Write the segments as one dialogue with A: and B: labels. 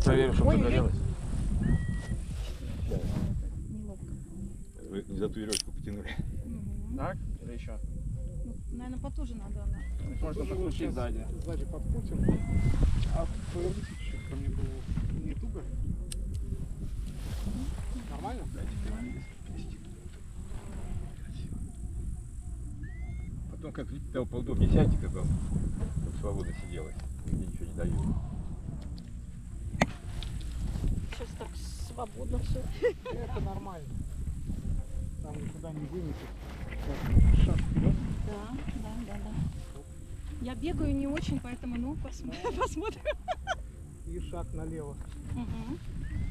A: проверим, чтобы
B: Ой,
A: загорелось.
C: Неловко.
A: Вы не за ту веревочку потянули.
C: Мгм.
B: Так? Или еще?
C: Ну, наверное, потуже надо она.
B: Можно подключить сзади.
D: Сзади подкрутим. А поверните чуть-чуть ко мне голову. Не туго? Нормально?
A: Потом как видите, поудобнее сядьте, как вам чтобы свободно сиделось. Нигде ничего не даю.
C: Сейчас так свободно все.
D: Это нормально. Там никуда не вынесет. Так, шаг вперед.
C: Да. Я бегаю не очень, поэтому, ну, посмотрим.
D: И шаг налево.
C: Мгм.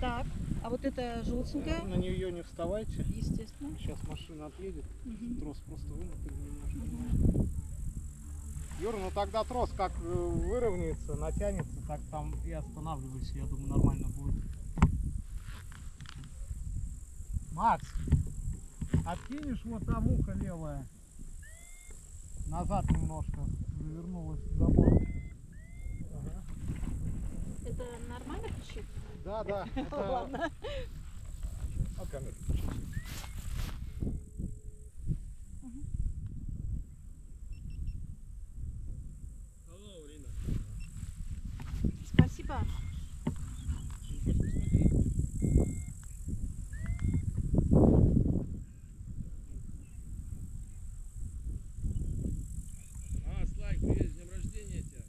C: Так, а вот это желтенькая,
D: На нее не вставайте.
C: естественно.
D: Сейчас машина отъедет.
C: Мгм.
D: Трос просто вымотали немножко.
C: Мгм.
D: Юра, ну тогда трос как выровняется, натянется, так там и останавливайся. Я думаю, нормально будет. Макс, откинешь вот там ухо левое. Назад немножко. Завернулась в забор. Ага.
C: Это нормально кричит?
D: Да, да. Это...
C: Ладно.
A: А камеру.
C: Спасибо.
E: Слайк, привет, с днем рождения тебя.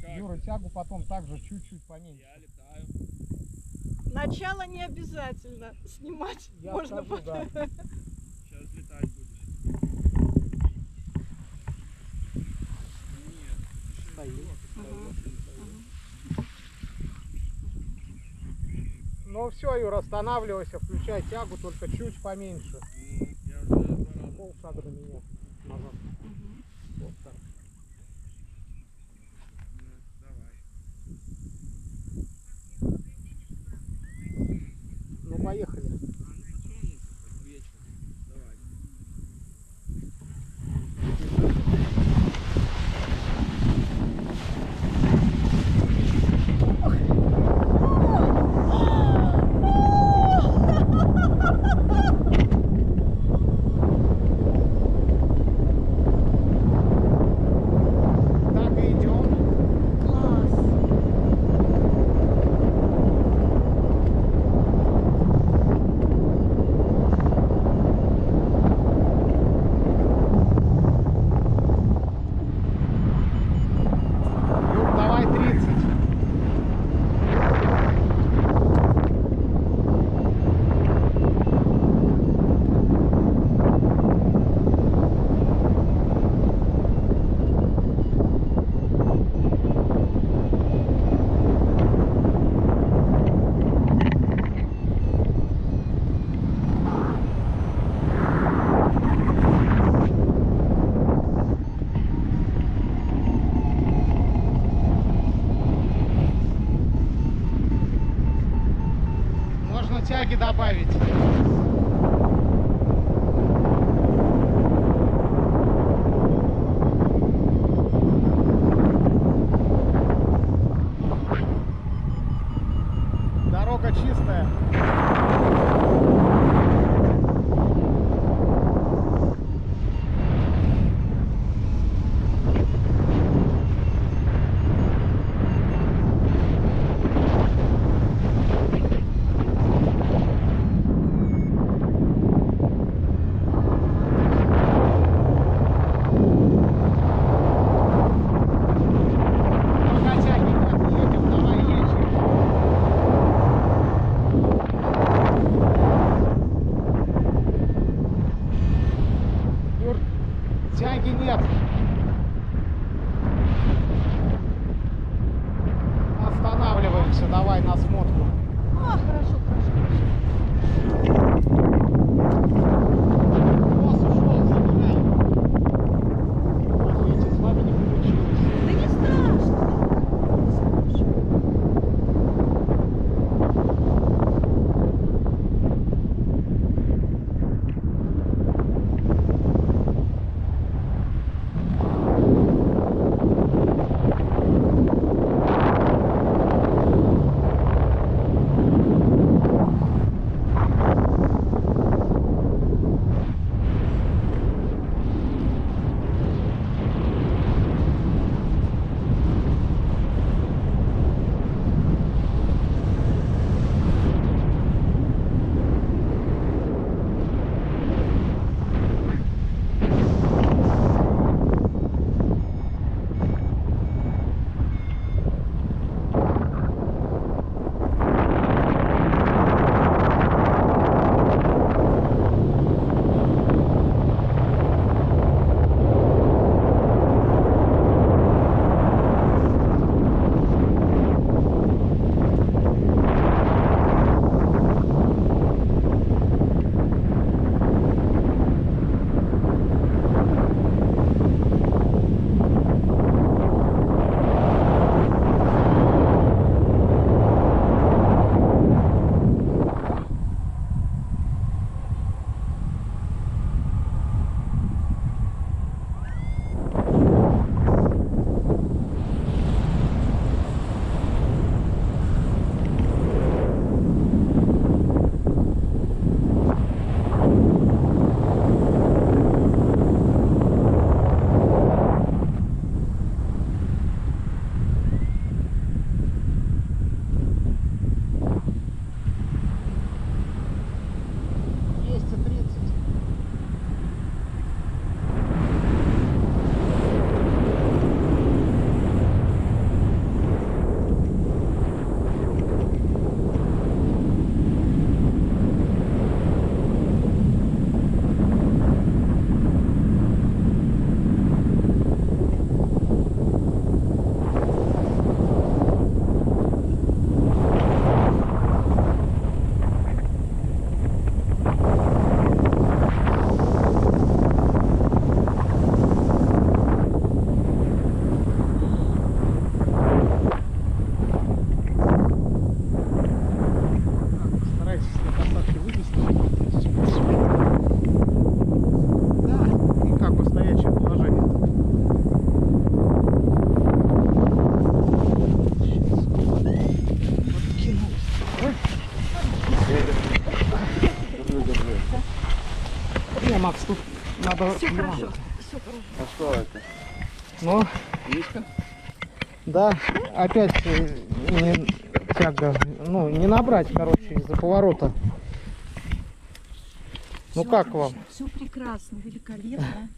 E: Как
D: Юра,
E: ты?
D: тягу потом также чуть-чуть поменьше.
E: Я летаю.
C: Начало не обязательно снимать.
D: Я
C: Можно
D: скажу, да.
E: Сейчас летать будешь. Нет,
D: Стоит.
C: Мгм.
D: Ну все, Юра, останавливайся, включай тягу, только чуть поменьше.
E: я уже 2 раза.
D: Полшага до меня назад.
C: Мгм.
D: Вот так.
E: Давай.
D: Ну поехали.
E: Тронемся хоть вечером. Давай.
D: Так и идем.
C: Класс.
D: Юр, давай 30. Можно тяги добавить. Дорога чистая. Пока тяги нет, едем, давай едем. Юр, тяги нет. Останавливаемся, давай на смотку.
C: А, хорошо, хорошо.
D: Нос ушел, забирай. Видите, с вами не получилось.
C: Да не страшно.
D: Макс, тут надо...
C: Все
D: снимать.
C: хорошо. Все хорошо.
A: А что это?
D: Ну,
A: Мишка?
D: да, опять тяга, ну, не набрать, короче, из-за поворота. Ну как вам?
C: Все прекрасно, великолепно.